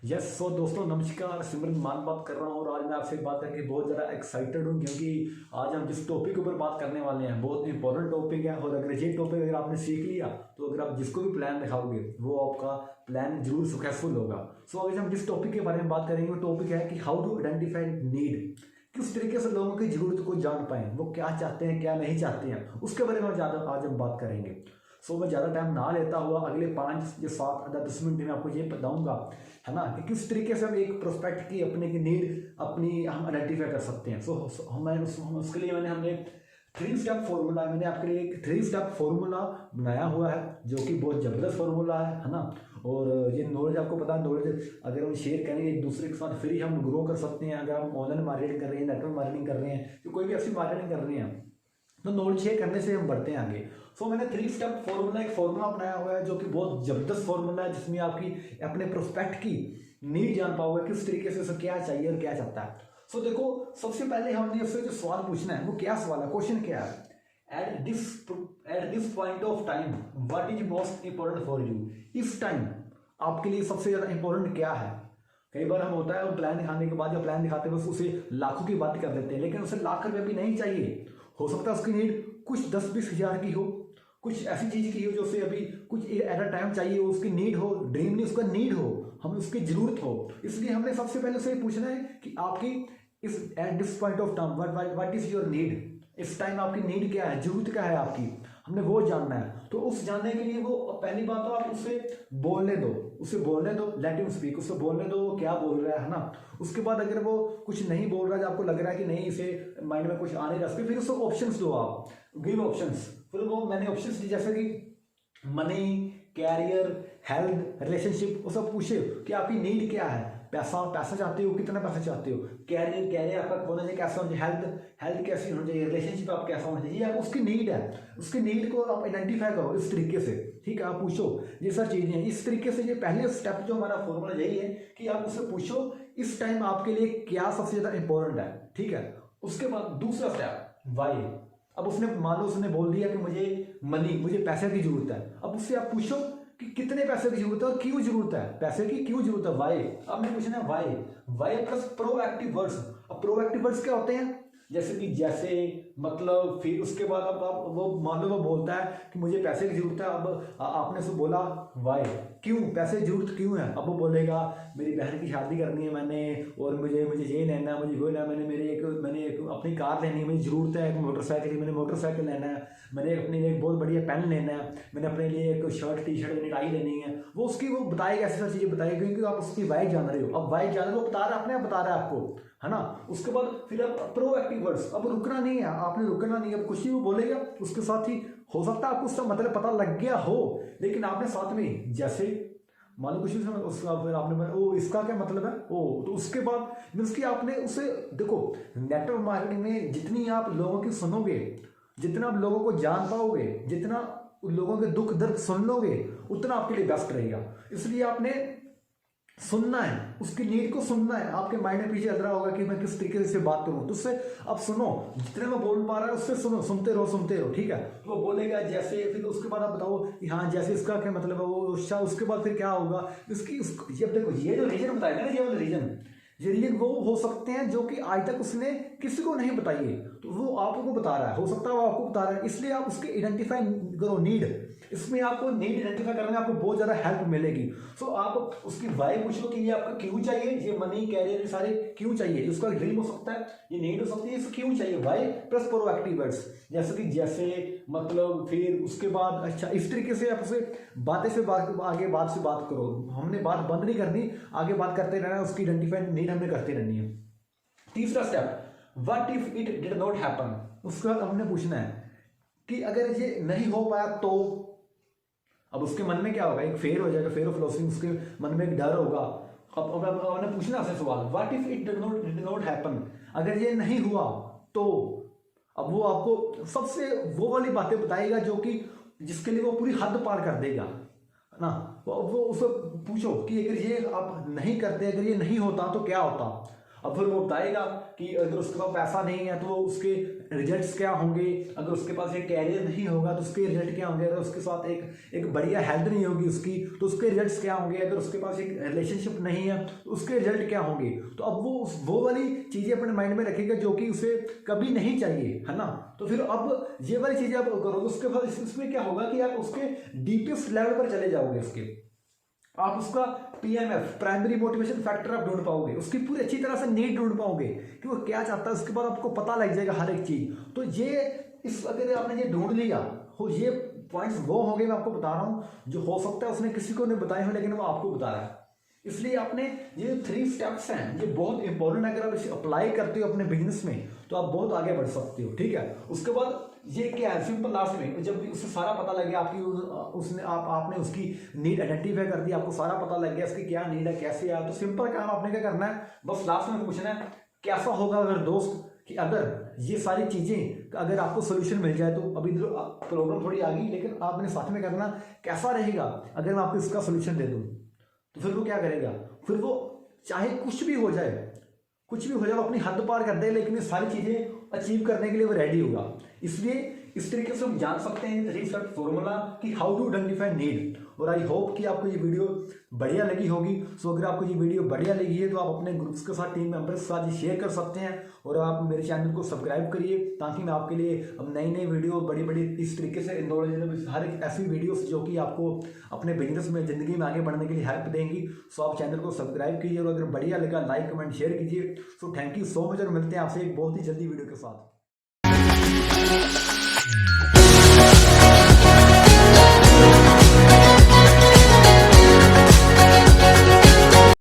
Yes so दोस्तों नमस्कार, सिमरन मान बात कर रहा हूँ और आज मैं आपसे बात करके बहुत ज़्यादा एक्साइटेड हूँ क्योंकि आज हम जिस टॉपिक के ऊपर बात करने वाले हैं बहुत इंपॉर्टेंट टॉपिक है। और अगर ये टॉपिक अगर आपने सीख लिया तो अगर आप जिसको भी प्लान दिखाओगे वो आपका प्लान जरूर सक्सेसफुल होगा। सो अगर हम जिस टॉपिक के बारे में बात करेंगे वो टॉपिक है कि हाउ टू आइडेंटिफाई नीड, किस तरीके से लोगों की ज़रूरत को जान पाएं, वो क्या चाहते हैं क्या नहीं चाहते हैं, उसके बारे में ज़्यादा आज हम बात करेंगे। सो मैं ज़्यादा टाइम ना लेता हुआ अगले 5 या 7 या 10 मिनट में आपको ये बताऊंगा, है ना, कि किस तरीके से हम एक प्रोस्पेक्ट की अपने की नीड अपनी हम आइडेंटिफाई कर सकते हैं। उसके लिए हमने 3 स्टेप फॉर्मूला, मैंने आपके लिए एक 3 स्टेप फॉर्मूला बनाया हुआ है जो कि बहुत ज़बरदस्त फॉर्मूला है ना। और ये नॉलेज आपको पता है, नॉलेज अगर हम शेयर करेंगे एक दूसरे के साथ फिर हम ग्रो कर सकते हैं। अगर हम ऑनलाइन मार्केटिंग कर रहे हैं, नेटवर्क मार्केटिंग कर रहे हैं, तो कोई भी ऐसी मार्केटिंग कर रहे हैं तो नॉलेज शेयर करने से हम बढ़ते हैं आगे। सो मैंने 3 स्टेप फॉर्मूला एक फॉर्मूला बनाया हुआ है जो कि बहुत जबरदस्त फॉर्मूला है, जिसमें आपकी अपने प्रोस्पेक्ट की नीड जान पाओगे किस तरीके से उसे क्या चाहिए और क्या चाहता है। सो देखो, सबसे पहले हमने उससे जो सवाल पूछना है वो क्या सवाल है, क्वेश्चन क्या है, at this point of time what is most important for you. इस टाइम आपके लिए सबसे ज्यादा इंपॉर्टेंट क्या है। कई बार हम होता है प्लान दिखाने के बाद या प्लान दिखाते हुए उसे लाखों की बात कर देते हैं, लेकिन उसे लाख रुपए भी नहीं चाहिए। हो सकता है उसकी नीड कुछ 10-20 हज़ार की हो, कुछ ऐसी चीज की हो जो उसे अभी कुछ एट अ टाइम चाहिए हो, उसकी नीड हो, ड्रीम नहीं उसका नीड हो, हमें उसकी जरूरत हो। इसलिए हमने सबसे पहले उसे पूछना है कि आपकी इस at this point of time what is your need. इस टाइम आपकी नीड क्या है, जरूरत क्या है आपकी, हमने वो जानना है। तो उस जानने के लिए वो पहली बात तो आप उसे बोलने दो, लेट हिम स्पीक, उसे बोलने दो वो क्या बोल रहा है ना। उसके बाद अगर वो कुछ नहीं बोल रहा है, आपको लग रहा है कि नहीं इसे माइंड में कुछ आ नहीं रहा, फिर उसको ऑप्शंस दो, आप गिव ऑप्शंस। फिर वो मैंने ऑप्शंस दी जैसे कि मनी, कैरियर, हेल्थ, रिलेशनशिप, वो सब पूछे कि आपकी नीड क्या है। पैसा चाहते हो, कितना पैसा चाहते हो, कैरियर आपका होना चाहिए कैसा होना चाहिए, हेल्थ कैसी होनी चाहिए, रिलेशनशिप आप कैसा होना चाहिए, आप उसकी नीड है, उसकी नीड को आप आइडेंटिफाई करो इस तरीके से। ठीक है, आप पूछो ये सब चीजें हैं इस तरीके से। ये पहले स्टेप जो हमारा फॉर्मूला यही है कि आप उससे पूछो इस टाइम आपके लिए क्या सबसे ज्यादा इंपॉर्टेंट है। ठीक है, उसके बाद दूसरा स्टेप वाई। अब उसने मान लो उसने बोल दिया कि मुझे पैसे की जरूरत है। अब उससे आप पूछो कि कितने पैसे की जरूरत है और क्यों जरूरत है, पैसे की क्यों जरूरत है, वाई। अब मैं पूछना है वाई प्लस प्रोएक्टिव वर्ड्स। अब प्रोएक्टिव वर्ड्स क्या होते हैं, जैसे मतलब फिर उसके बाद अब वो मान लो वो बोलता है कि मुझे पैसे की जरूरत है। अब आपने उसको बोला वाई, क्यों, पैसे की जरूरत क्यों है। अब वो बोलेगा मेरी बहन की शादी करनी है मैंने, और मुझे ये लेना है, मुझे वो लेना है, मैंने एक अपनी कार लेनी है, मुझे जरूरत है एक मोटरसाइकिल की, मैंने मोटरसाइकिल लेना है, मैंने अपने लिए एक बहुत बढ़िया पेन लेना है, मैंने अपने लिए एक शर्ट टी-शर्ट टाई लेनी है। वो उसकी वो बताएगा, ऐसी सारी चीजें बताएगा क्योंकि आप उसकी वाई जान रहे हो। अब वाई जान रहे हो, बता रहा है, अपने आप बता रहा है आपको, है ना। उसके बाद फिर अब प्रोएक्टिव वर्ड्स, अब रुकना नहीं है, आपने रुकना नहीं है। अब कुछ ही वो बोलेगा उसके साथ ही हो सकता है आपको उसका मतलब पता लग गया हो, लेकिन आपने साथ में जैसे मान लो कुछ उसका फिर आपने ओ इसका क्या मतलब है ओ, तो उसके बाद मीन्स कि आपने उसे देखो, नेटवर्क मार्केटिंग में जितनी आप लोगों की सुनोगे, जितना आप लोगों को जान पाओगे, जितना लोगों के दुख दर्द सुन लोगे, उतना आपके लिए बेस्ट रहेगा। इसलिए आपने सुनना है, उसकी नीड को सुनना है। आपके माइंड में पीछे चल रहा होगा कि मैं किस तरीके से बात करूं, तो उससे अब सुनो, जितने में बोल पा रहा है उससे सुनो, सुनते रहो। ठीक है, तो वो बोलेगा जैसे, फिर उसके बाद आप बताओ कि हाँ जैसे इसका क्या मतलब है वो, उसके बाद फिर क्या होगा ये देखो, ये जो रीजन बताएगा ना, ये वाला रीजन वो हो सकते हैं जो कि आज तक उसने किसी को नहीं बताइए, तो वो आपको बता रहा है, हो सकता है वो आपको बता रहा है। इसलिए आप उसके आइडेंटिफाई करो नीड, इसमें आपको नीड आइडेंटिफाई करने में आपको बहुत ज्यादा हेल्प मिलेगी। सो आप उसकी वाई पूछो कि ये आपको क्यों चाहिए, ये मनी, कैरियर, ये सारे क्यों चाहिए, उसका ड्रीम हो सकता है, ये नीड हो सकती है, इसको क्यों चाहिए, वाई प्लस प्रोएक्टिव वर्ड्स। जैसे मतलब फिर उसके बाद अच्छा इस तरीके से आप उसे आगे बात से बात करो। हमने बात बंद नहीं करनी, आगे बात करते रहना, उसकी आइडेंटिफाई नीड हमने करते रहनी है। तीसरा step, what if it did not happen. उसका हमने पूछना है कि अगर ये नहीं हो पाया तो। अब उसके मन में क्या होगा, एक फेयर हो जाएगा, फेयर ऑफ लॉसिंग, उसके मन में एक डर होगा। अब हमने पूछना है सवाल, what if it did not happen, अगर ये नहीं हुआ तो। अब वो आपको सबसे वो वाली बातें बताएगा जो कि जिसके लिए वो पूरी हद पार कर देगा ना। वो उससे पूछो कि अगर ये आप नहीं करते, अगर ये नहीं होता तो क्या होता। अब फिर वो बताएगा कि अगर उसके पास पैसा नहीं है तो उसके रिजल्ट्स क्या होंगे, अगर उसके पास एक कैरियर नहीं होगा तो उसके रिजल्ट क्या होंगे, अगर उसके साथ एक बढ़िया हेल्थ नहीं होगी उसकी तो उसके रिजल्ट्स क्या होंगे, अगर उसके पास एक रिलेशनशिप नहीं है तो उसके रिजल्ट क्या होंगे। तो अब वो वाली चीज़ें अपने माइंड में रखेगा जो कि उसे कभी नहीं चाहिए, है ना। तो फिर अब ये वाली चीज़ें आप करोगे, उसके बाद इसमें क्या होगा कि आप उसके डीपेस्ट लेवल पर चले जाओगे, उसके आप उसका पीएमएफ, प्राइमरी मोटिवेशन फैक्टर आप ढूंढ पाओगे, उसकी पूरी अच्छी तरह से नीड ढूंढ पाओगे कि वो क्या चाहता है, उसके बाद आपको पता लग जाएगा हर एक चीज। तो ये इस अगर आपने ये ढूंढ लिया हो, ये पॉइंट्स वो होंगे मैं आपको बता रहा हूँ जो हो सकता है उसने किसी को नहीं बताए हो लेकिन वो आपको बता रहा है। इसलिए आपने ये 3 स्टेप्स हैं, ये बहुत इंपॉर्टेंट है। अगर आप इसे अप्लाई करते हो अपने बिजनेस में तो आप बहुत आगे बढ़ सकते हो, ठीक है। उसके बाद ये क्या है, सिंपल लास्ट में जब उसे सारा पता लग गया आपकी उसने आपने उसकी नीड आइडेंटिफाई कर दी, आपको सारा पता लग गया इसकी क्या नीड है, कैसे है, तो सिंपल काम आपने क्या करना है, बस लास्ट में पूछना है कैसा होगा अगर दोस्त कि अगर ये सारी चीजें अगर आपको सोल्यूशन मिल जाए। तो अभी प्रॉब्लम थोड़ी आ गई लेकिन आपने साथ में करना कैसा रहेगा अगर मैं आपको इसका सोल्यूशन दे दूं, तो फिर वो क्या करेगा, फिर वो चाहे कुछ भी हो जाए वो अपनी हद पार कर दे लेकिन ये सारी चीजें अचीव करने के लिए वो रेडी होगा। इसलिए इस तरीके से हम जान सकते हैं रिसर्च फॉर्मूला कि हाउ टू आइडेंटिफाई नीड। और आई होप कि आपको ये वीडियो बढ़िया लगी होगी। सो अगर आपको ये वीडियो बढ़िया लगी है तो आप अपने ग्रुप्स के साथ, टीम मेंबर्स के साथ ये शेयर कर सकते हैं और आप मेरे चैनल को सब्सक्राइब करिए ताकि मैं आपके लिए नई वीडियो बड़ी इस तरीके से नॉलेज हर एक ऐसी वीडियोस जो कि आपको अपने बिजनेस में, ज़िंदगी में आगे बढ़ने के लिए हेल्प देंगी। सो आप चैनल को सब्सक्राइब कीजिए और अगर बढ़िया लगा लाइक कमेंट शेयर कीजिए। So thank you so much और मिलते हैं आपसे एक बहुत ही जल्दी वीडियो के साथ।